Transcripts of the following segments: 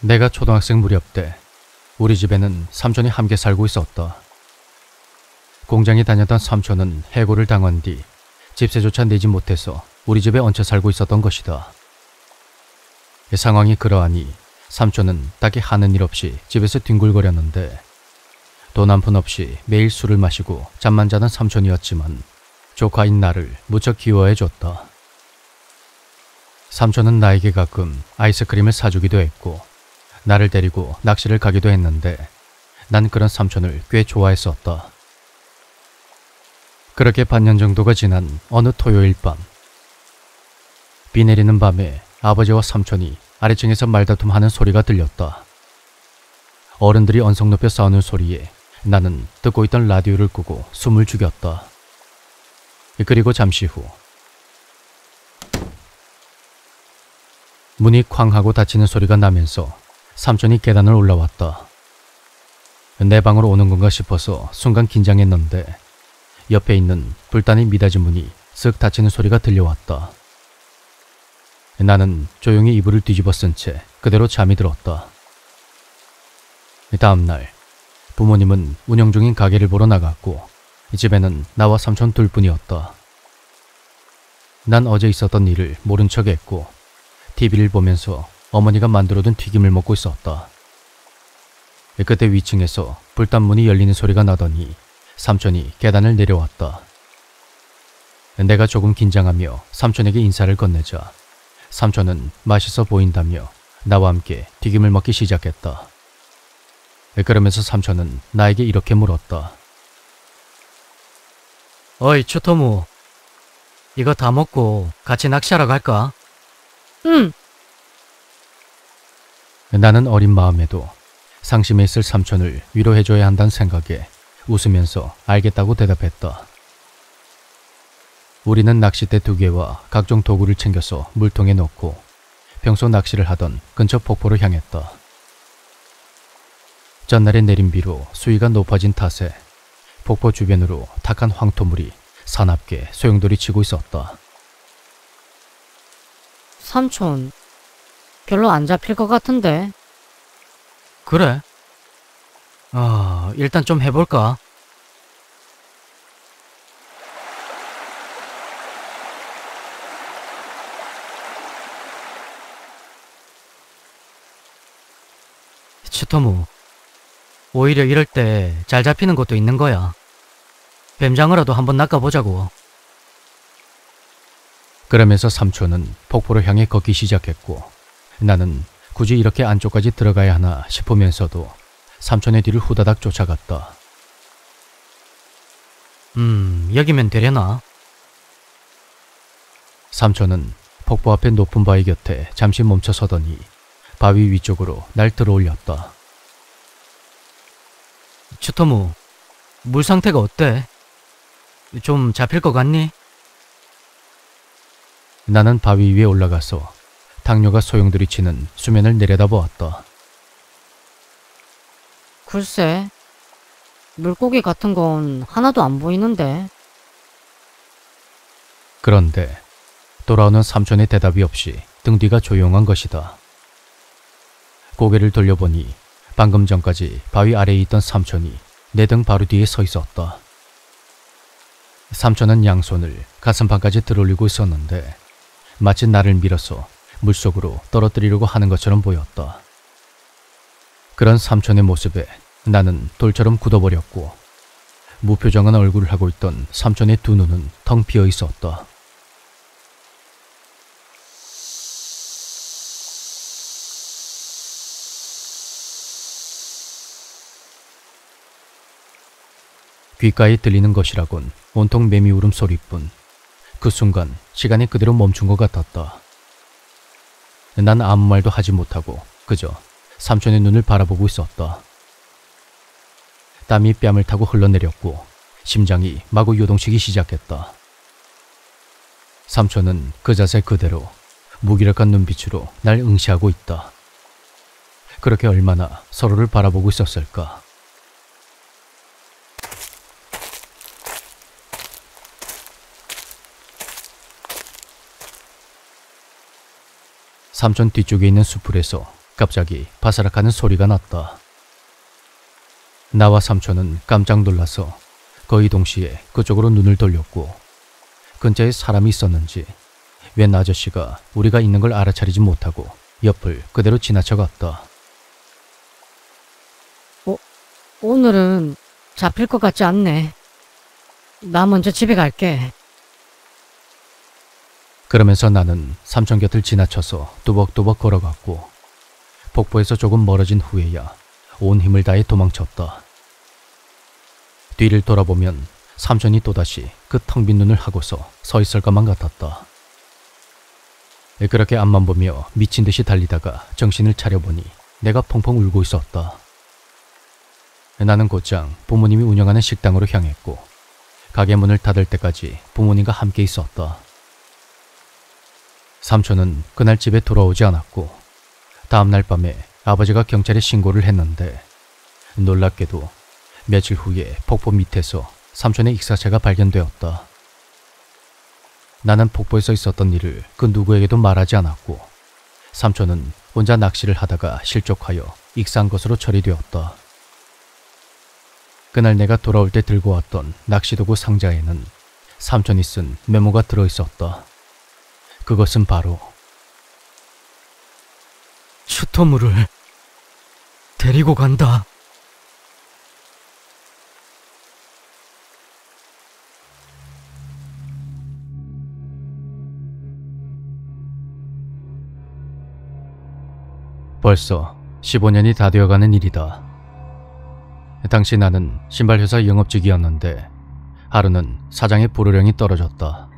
내가 초등학생 무렵 때 우리 집에는 삼촌이 함께 살고 있었다. 공장에 다녔던 삼촌은 해고를 당한 뒤 집세조차 내지 못해서 우리 집에 얹혀 살고 있었던 것이다. 상황이 그러하니 삼촌은 딱히 하는 일 없이 집에서 뒹굴거렸는데 돈 한 푼 없이 매일 술을 마시고 잠만 자던 삼촌이었지만 조카인 나를 무척 귀여워해줬다. 삼촌은 나에게 가끔 아이스크림을 사주기도 했고 나를 데리고 낚시를 가기도 했는데 난 그런 삼촌을 꽤 좋아했었다. 그렇게 반년 정도가 지난 어느 토요일 밤, 비 내리는 밤에 아버지와 삼촌이 아래층에서 말다툼하는 소리가 들렸다. 어른들이 언성 높여 싸우는 소리에 나는 듣고 있던 라디오를 끄고 숨을 죽였다. 그리고 잠시 후 문이 쾅 하고 닫히는 소리가 나면서 삼촌이 계단을 올라왔다. 내 방으로 오는 건가 싶어서 순간 긴장했는데 옆에 있는 불단의 미닫이 문이 쓱 닫히는 소리가 들려왔다. 나는 조용히 이불을 뒤집어 쓴 채 그대로 잠이 들었다. 다음 날 부모님은 운영 중인 가게를 보러 나갔고 집에는 나와 삼촌 둘뿐이었다. 난 어제 있었던 일을 모른 척했고 TV를 보면서 어머니가 만들어둔 튀김을 먹고 있었다. 그때 위층에서 불단문이 열리는 소리가 나더니 삼촌이 계단을 내려왔다. 내가 조금 긴장하며 삼촌에게 인사를 건네자 삼촌은 맛있어 보인다며 나와 함께 튀김을 먹기 시작했다. 그러면서 삼촌은 나에게 이렇게 물었다. 어이 추토무, 이거 다 먹고 같이 낚시하러 갈까? 응. 나는 어린 마음에도 상심해 있을 삼촌을 위로해줘야 한다는 생각에 웃으면서 알겠다고 대답했다. 우리는 낚싯대 2개와 각종 도구를 챙겨서 물통에 넣고 평소 낚시를 하던 근처 폭포로 향했다. 전날의 내린 비로 수위가 높아진 탓에 폭포 주변으로 탁한 황토물이 사납게 소용돌이 치고 있었다. 삼촌, 별로 안 잡힐 것 같은데. 그래? 일단 좀 해볼까? 치토무, 오히려 이럴 때 잘 잡히는 것도 있는 거야. 뱀장어라도 한번 낚아보자고. 그러면서 삼촌은 폭포를 향해 걷기 시작했고 나는 굳이 이렇게 안쪽까지 들어가야 하나 싶으면서도 삼촌의 뒤를 후다닥 쫓아갔다. 여기면 되려나? 삼촌은 폭포 앞에 높은 바위 곁에 잠시 멈춰서더니 바위 위쪽으로 날 들어올렸다. 추토무, 물 상태가 어때? 좀 잡힐 것 같니? 나는 바위 위에 올라가서 당뇨가 소용돌이 치는 수면을 내려다보았다. 글쎄, 물고기 같은 건 하나도 안 보이는데. 그런데 돌아오는 삼촌의 대답이 없이 등 뒤가 조용한 것이다. 고개를 돌려보니 방금 전까지 바위 아래에 있던 삼촌이 내 등 바로 뒤에 서 있었다. 삼촌은 양손을 가슴판까지 들어올리고 있었는데 마치 나를 밀어서 물속으로 떨어뜨리려고 하는 것처럼 보였다. 그런 삼촌의 모습에 나는 돌처럼 굳어버렸고 무표정한 얼굴을 하고 있던 삼촌의 두 눈은 텅 비어 있었다. 귓가에 들리는 것이라곤 온통 매미 울음소리뿐. 그 순간 시간이 그대로 멈춘 것 같았다. 난 아무 말도 하지 못하고 그저 삼촌의 눈을 바라보고 있었다. 땀이 뺨을 타고 흘러내렸고 심장이 마구 요동치기 시작했다. 삼촌은 그 자세 그대로 무기력한 눈빛으로 날 응시하고 있다. 그렇게 얼마나 서로를 바라보고 있었을까. 삼촌 뒤쪽에 있는 수풀에서 갑자기 바스락하는 소리가 났다. 나와 삼촌은 깜짝 놀라서 거의 동시에 그쪽으로 눈을 돌렸고 근처에 사람이 있었는지 웬 아저씨가 우리가 있는 걸 알아차리지 못하고 옆을 그대로 지나쳐갔다. 오늘은 잡힐 것 같지 않네. 나 먼저 집에 갈게. 그러면서 나는 삼촌 곁을 지나쳐서 뚜벅뚜벅 걸어갔고 폭포에서 조금 멀어진 후에야 온 힘을 다해 도망쳤다. 뒤를 돌아보면 삼촌이 또다시 그 텅 빈 눈을 하고서 서 있을 것만 같았다. 그렇게 앞만 보며 미친 듯이 달리다가 정신을 차려보니 내가 펑펑 울고 있었다. 나는 곧장 부모님이 운영하는 식당으로 향했고 가게 문을 닫을 때까지 부모님과 함께 있었다. 삼촌은 그날 집에 돌아오지 않았고 다음날 밤에 아버지가 경찰에 신고를 했는데 놀랍게도 며칠 후에 폭포 밑에서 삼촌의 익사체가 발견되었다. 나는 폭포에서 있었던 일을 그 누구에게도 말하지 않았고 삼촌은 혼자 낚시를 하다가 실족하여 익사한 것으로 처리되었다. 그날 내가 돌아올 때 들고 왔던 낚시도구 상자에는 삼촌이 쓴 메모가 들어있었다. 그것은 바로 슈터물을 데리고 간다. 벌써 15년이 다 되어가는 일이다. 당시 나는 신발회사 영업직이었는데 하루는 사장의 불호령이 떨어졌다.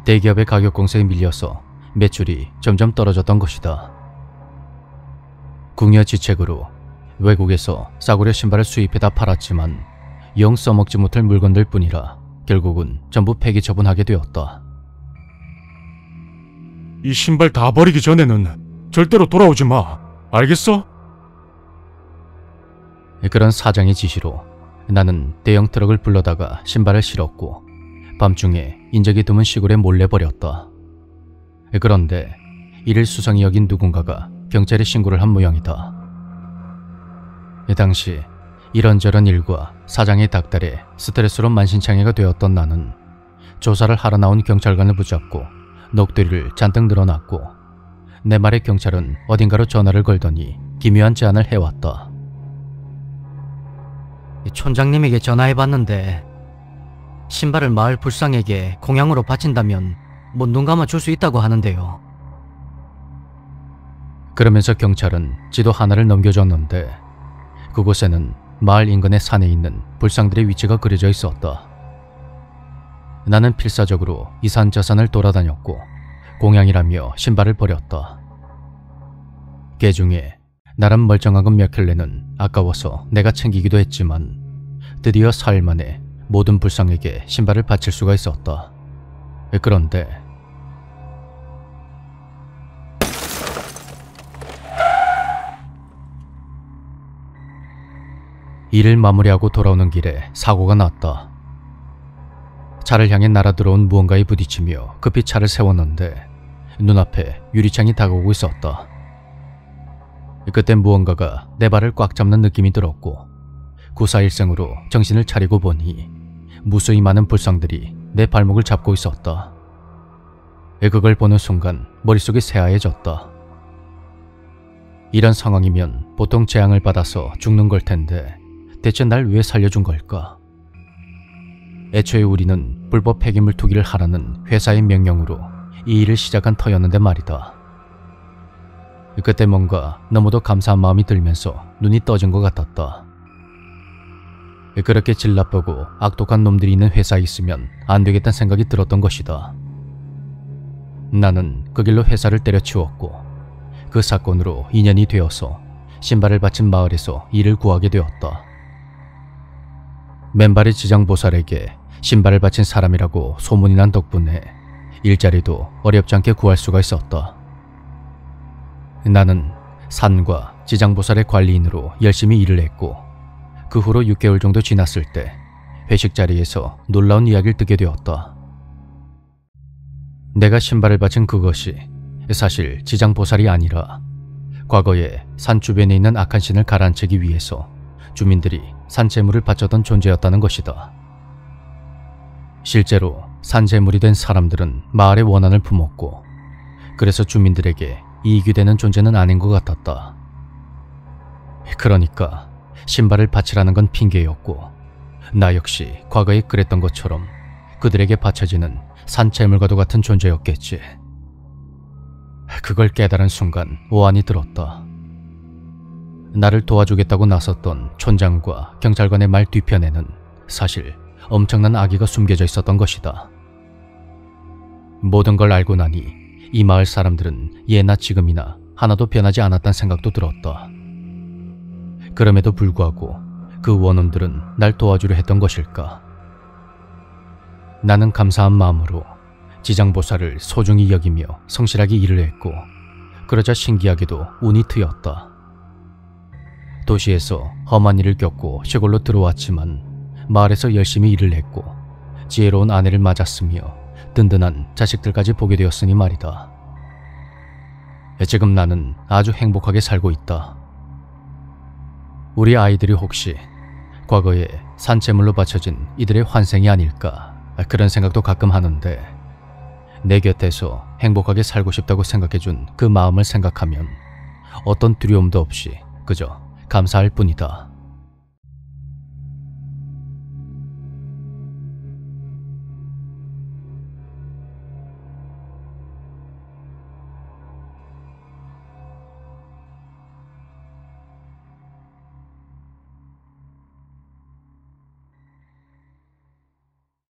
대기업의 가격 공세에 밀려서 매출이 점점 떨어졌던 것이다. 궁여지책으로 외국에서 싸구려 신발을 수입해다 팔았지만 영 써먹지 못할 물건들 뿐이라 결국은 전부 폐기 처분하게 되었다. 이 신발 다 버리기 전에는 절대로 돌아오지 마. 알겠어? 그런 사장의 지시로 나는 대형 트럭을 불러다가 신발을 실었고 밤중에 인적이 드문 시골에 몰래 버렸다. 그런데 이를 수상히 여긴 누군가가 경찰에 신고를 한 모양이다. 당시 이런저런 일과 사장의 닥달에 스트레스로 만신창이가 되었던 나는 조사를 하러 나온 경찰관을 붙잡고 넋두리를 잔뜩 늘어놨고 내 말에 경찰은 어딘가로 전화를 걸더니 기묘한 제안을 해왔다. 촌장님에게 전화해봤는데 신발을 마을 불상에게 공양으로 바친다면 눈 감아 줄 수 있다고 하는데요. 그러면서 경찰은 지도 하나를 넘겨줬는데 그곳에는 마을 인근의 산에 있는 불상들의 위치가 그려져 있었다. 나는 필사적으로 이 산 저 산을 돌아다녔고 공양이라며 신발을 버렸다. 그 중에 나름 멀쩡한 것 몇 켤레는 아까워서 내가 챙기기도 했지만 드디어 사흘 만에 모든 불상에게 신발을 바칠 수가 있었다. 그런데 일을 마무리하고 돌아오는 길에 사고가 났다. 차를 향해 날아들어온 무언가에 부딪히며 급히 차를 세웠는데 눈앞에 유리창이 다가오고 있었다. 그때 무언가가 내 발을 꽉 잡는 느낌이 들었고 구사일생으로 정신을 차리고 보니 무수히 많은 불상들이 내 발목을 잡고 있었다. 그걸 보는 순간 머릿속이 새하얘졌다. 이런 상황이면 보통 재앙을 받아서 죽는 걸 텐데 대체 날 왜 살려준 걸까? 애초에 우리는 불법 폐기물 투기를 하라는 회사의 명령으로 이 일을 시작한 터였는데 말이다. 그때 뭔가 너무도 감사한 마음이 들면서 눈이 떠진 것 같았다. 그렇게 질 나쁘고 악독한 놈들이 있는 회사에 있으면 안 되겠다는 생각이 들었던 것이다. 나는 그 길로 회사를 때려치웠고 그 사건으로 인연이 되어서 신발을 바친 마을에서 일을 구하게 되었다. 맨발의 지장보살에게 신발을 바친 사람이라고 소문이 난 덕분에 일자리도 어렵지 않게 구할 수가 있었다. 나는 산과 지장보살의 관리인으로 열심히 일을 했고 그 후로 6개월 정도 지났을 때 회식 자리에서 놀라운 이야기를 듣게 되었다. 내가 신발을 바친 그것이 사실 지장보살이 아니라 과거에 산 주변에 있는 악한 신을 가라앉히기 위해서 주민들이 산재물을 바쳤던 존재였다는 것이다. 실제로 산재물이 된 사람들은 마을의 원한을 품었고, 그래서 주민들에게 이익이 되는 존재는 아닌 것 같았다. 그러니까 신발을 바치라는 건 핑계였고, 나 역시 과거에 그랬던 것처럼 그들에게 바쳐지는 산재물과도 같은 존재였겠지. 그걸 깨달은 순간 오한이 들었다. 나를 도와주겠다고 나섰던 촌장과 경찰관의 말 뒤편에는 사실 엄청난 악의가 숨겨져 있었던 것이다. 모든 걸 알고 나니 이 마을 사람들은 예나 지금이나 하나도 변하지 않았다는 생각도 들었다. 그럼에도 불구하고 그 원혼들은 날 도와주려 했던 것일까? 나는 감사한 마음으로 지장보살을 소중히 여기며 성실하게 일을 했고, 그러자 신기하게도 운이 트였다. 도시에서 험한 일을 겪고 시골로 들어왔지만 마을에서 열심히 일을 했고 지혜로운 아내를 맞았으며 든든한 자식들까지 보게 되었으니 말이다. 지금 나는 아주 행복하게 살고 있다. 우리 아이들이 혹시 과거에 산채물로 바쳐진 이들의 환생이 아닐까, 그런 생각도 가끔 하는데, 내 곁에서 행복하게 살고 싶다고 생각해준 그 마음을 생각하면 어떤 두려움도 없이 그저 감사할 뿐이다.